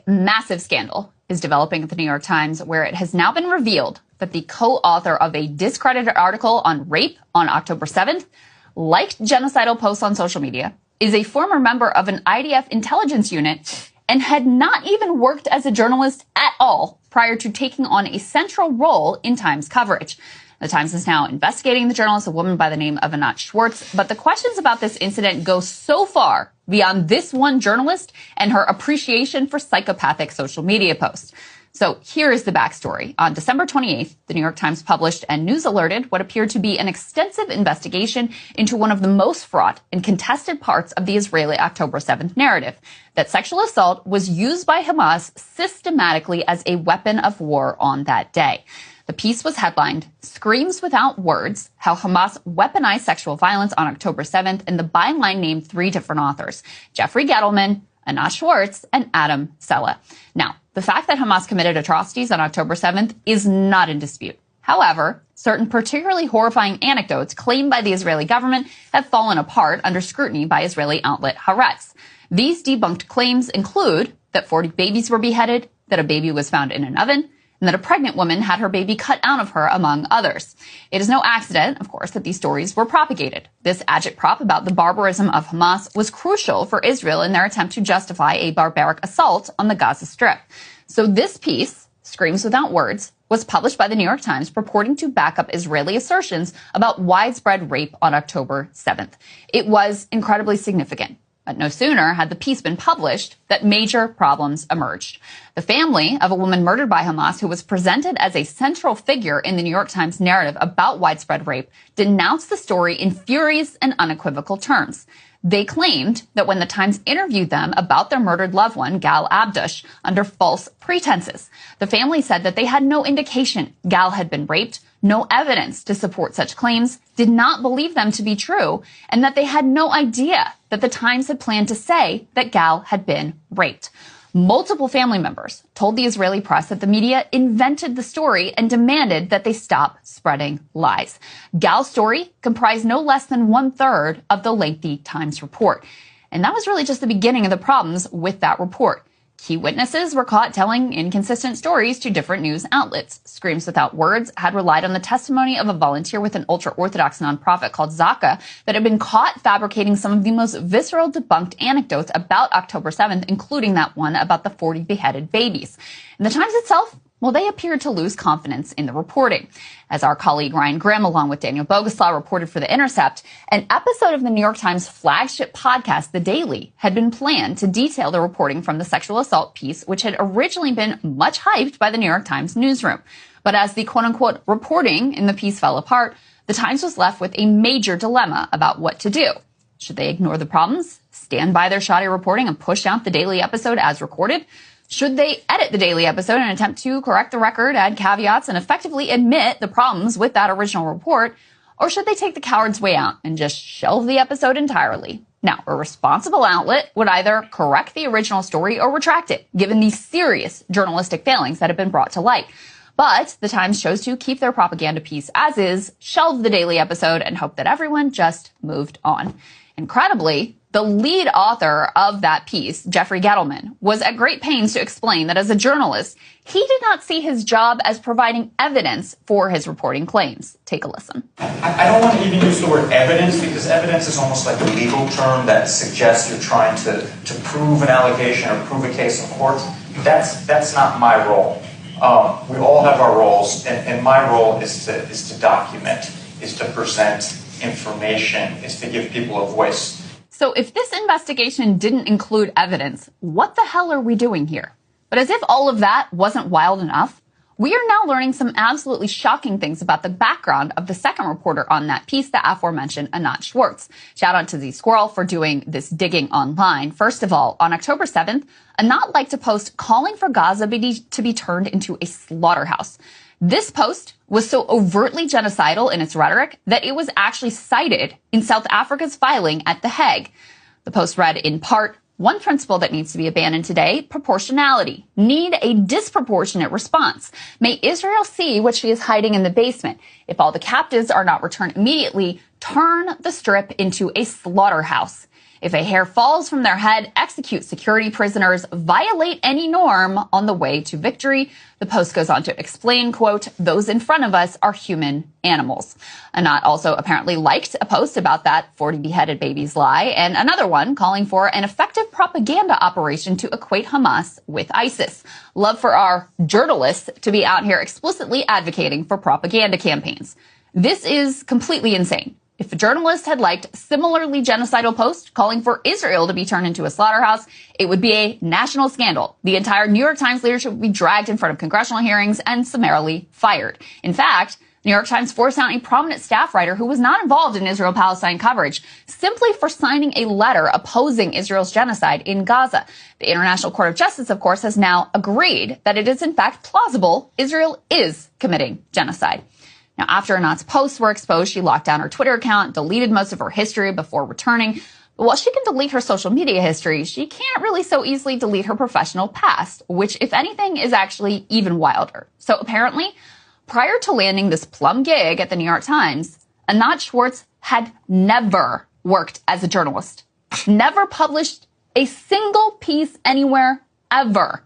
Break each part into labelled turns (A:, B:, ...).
A: Massive scandal is developing at the New York Times, where it has now been revealed that the co-author of a discredited article on rape on October 7th, liked genocidal posts on social media, is a former member of an IDF intelligence unit, and had not even worked as a journalist at all prior to taking on a central role in Times coverage. The Times is now investigating the journalist, a woman by the name of Anat Schwartz, but the questions about this incident go so far beyond this one journalist and her appreciation for psychopathic social media posts. So here is the backstory. On December 28th, the New York Times published and news alerted what appeared to be an extensive investigation into one of the most fraught and contested parts of the Israeli October 7th narrative, that sexual assault was used by Hamas systematically as a weapon of war on that day. The piece was headlined, "Screams Without Words, How Hamas Weaponized Sexual Violence on October 7th, and the byline named three different authors, Jeffrey Gettleman, Anat Schwartz, and Adam Sella. Now, the fact that Hamas committed atrocities on October 7th is not in dispute. However, certain particularly horrifying anecdotes claimed by the Israeli government have fallen apart under scrutiny by Israeli outlet Haaretz. These debunked claims include that 40 babies were beheaded, that a baby was found in an oven, and that a pregnant woman had her baby cut out of her, among others. It is no accident, of course, that these stories were propagated. This agitprop about the barbarism of Hamas was crucial for Israel in their attempt to justify a barbaric assault on the Gaza Strip. So this piece, Screams Without Words, was published by the New York Times purporting to back up Israeli assertions about widespread rape on October 7th. It was incredibly significant. But no sooner had the piece been published that major problems emerged. The family of a woman murdered by Hamas, who was presented as a central figure in the New York Times narrative about widespread rape, denounced the story in furious and unequivocal terms. They claimed that when the Times interviewed them about their murdered loved one, Gal Abdush, under false pretenses, the family said that they had no indication Gal had been raped, no evidence to support such claims, did not believe them to be true, and that they had no idea that the Times had planned to say that Gal had been raped. Multiple family members told the Israeli press that the media invented the story and demanded that they stop spreading lies. Gal's story comprised no less than 1/3 of the lengthy Times report. And that was really just the beginning of the problems with that report. Key witnesses were caught telling inconsistent stories to different news outlets. Screams Without Words had relied on the testimony of a volunteer with an ultra-Orthodox nonprofit called Zaka that had been caught fabricating some of the most visceral debunked anecdotes about October 7th, including that one about the 40 beheaded babies. And the Times itself, well, they appeared to lose confidence in the reporting. As our colleague Ryan Grimm, along with Daniel Boguslaw, reported for The Intercept, an episode of the New York Times flagship podcast, The Daily, had been planned to detail the reporting from the sexual assault piece, which had originally been much hyped by the New York Times newsroom. But as the quote-unquote reporting in the piece fell apart, the Times was left with a major dilemma about what to do. Should they ignore the problems, stand by their shoddy reporting, and push out the Daily episode as recorded? Should they edit the Daily episode and attempt to correct the record, add caveats, and effectively admit the problems with that original report? Or should they take the coward's way out and just shelve the episode entirely? Now, a responsible outlet would either correct the original story or retract it, given the serious journalistic failings that have been brought to light. But the Times chose to keep their propaganda piece as is, shelve the Daily episode, and hope that everyone just moved on. Incredibly, the lead author of that piece, Jeffrey Gettleman, was at great pains to explain that as a journalist, he did not see his job as providing evidence for his reporting claims. Take a listen.
B: I don't want to even use the word evidence, because evidence is almost like a legal term that suggests you're trying to prove an allegation or prove a case in court. That's not my role. We all have our roles, and my role is to document, is to present information, is to give people a voice.
A: So if this investigation didn't include evidence, what the hell are we doing here? But as if all of that wasn't wild enough, we are now learning some absolutely shocking things about the background of the second reporter on that piece, the aforementioned Anat Schwartz. Shout out to Z Squirrel for doing this digging online. First of all, on October 7th, Anat liked to post calling for Gaza to be turned into a slaughterhouse. This post was so overtly genocidal in its rhetoric that it was actually cited in South Africa's filing at The Hague. The post read in part, "One principle that needs to be abandoned today, proportionality. Need a disproportionate response. May Israel see what she is hiding in the basement. If all the captives are not returned immediately, turn the strip into a slaughterhouse." If a hair falls from their head, execute security prisoners, violate any norm on the way to victory. The post goes on to explain, quote, those in front of us are human animals. Anat also apparently liked a post about that 40 beheaded babies lie, and another one calling for an effective propaganda operation to equate Hamas with ISIS. Love for our journalists to be out here explicitly advocating for propaganda campaigns. This is completely insane. If a journalist had liked similarly genocidal post calling for Israel to be turned into a slaughterhouse, it would be a national scandal. The entire New York Times leadership would be dragged in front of congressional hearings and summarily fired. In fact, New York Times forced out a prominent staff writer who was not involved in Israel-Palestine coverage simply for signing a letter opposing Israel's genocide in Gaza. The International Court of Justice, of course, has now agreed that it is in fact plausible Israel is committing genocide. Now, after Anat's posts were exposed, she locked down her Twitter account, deleted most of her history before returning. But while she can delete her social media history, she can't really so easily delete her professional past, which, if anything, is actually even wilder. So apparently, prior to landing this plum gig at the New York Times, Anat Schwartz had never worked as a journalist, never published a single piece anywhere ever,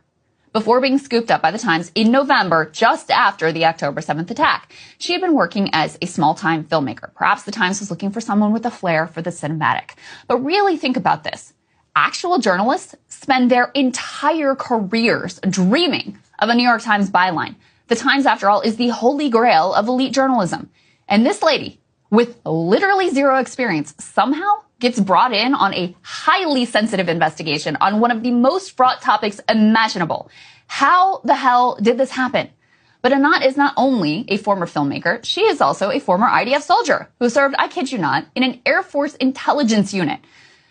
A: before being scooped up by the Times in November, just after the October 7th attack. She had been working as a small-time filmmaker. Perhaps the Times was looking for someone with a flair for the cinematic. But really think about this. Actual journalists spend their entire careers dreaming of a New York Times byline. The Times, after all, is the holy grail of elite journalism. And this lady, with literally zero experience, somehow gets brought in on a highly sensitive investigation on one of the most fraught topics imaginable. How the hell did this happen? But Anat is not only a former filmmaker, she is also a former IDF soldier who served, I kid you not, in an Air Force intelligence unit.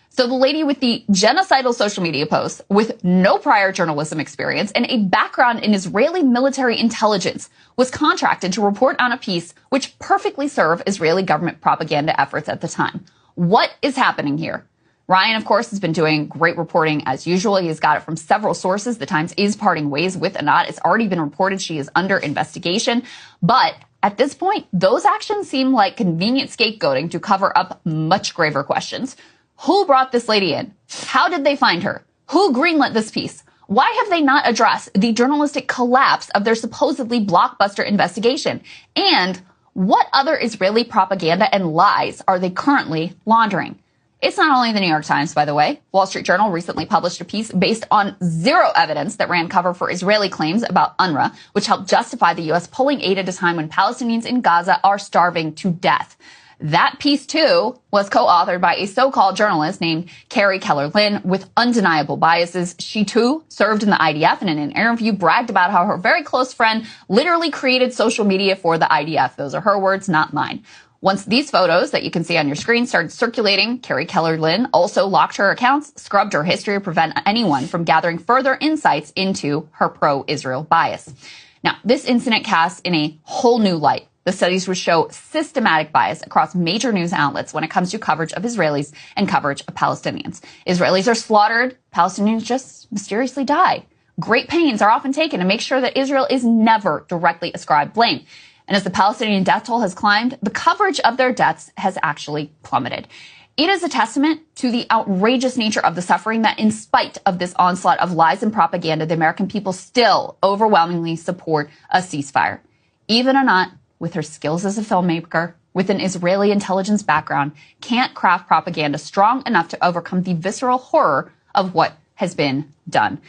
A: So the lady with the genocidal social media posts, with no prior journalism experience and a background in Israeli military intelligence, was contracted to report on a piece which perfectly served Israeli government propaganda efforts at the time. What is happening here? Ryan, of course, has been doing great reporting as usual. He has got it from several sources. The Times is parting ways with Anat. It's already been reported she is under investigation. But at this point, those actions seem like convenient scapegoating to cover up much graver questions. Who brought this lady in? How did they find her? Who greenlit this piece? Why have they not addressed the journalistic collapse of their supposedly blockbuster investigation? And what other Israeli propaganda and lies are they currently laundering? It's not only the New York Times, by the way. Wall Street Journal recently published a piece based on zero evidence that ran cover for Israeli claims about UNRWA, which helped justify the U.S. pulling aid at a time when Palestinians in Gaza are starving to death. That piece, too, was co-authored by a so-called journalist named Carrie Keller Lynn with undeniable biases. She, too, served in the IDF and in an interview bragged about how her very close friend literally created social media for the IDF. Those are her words, not mine. Once these photos that you can see on your screen started circulating, Carrie Keller Lynn also locked her accounts, scrubbed her history to prevent anyone from gathering further insights into her pro-Israel bias. Now, this incident casts in a whole new light the studies would show systematic bias across major news outlets when it comes to coverage of Israelis and coverage of Palestinians. Israelis are slaughtered, Palestinians just mysteriously die. Great pains are often taken to make sure that Israel is never directly ascribed blame. And as the Palestinian death toll has climbed, the coverage of their deaths has actually plummeted. It is a testament to the outrageous nature of the suffering that in spite of this onslaught of lies and propaganda, the American people still overwhelmingly support a ceasefire. Even Anat, with her skills as a filmmaker, with an Israeli intelligence background, can't craft propaganda strong enough to overcome the visceral horror of what has been done.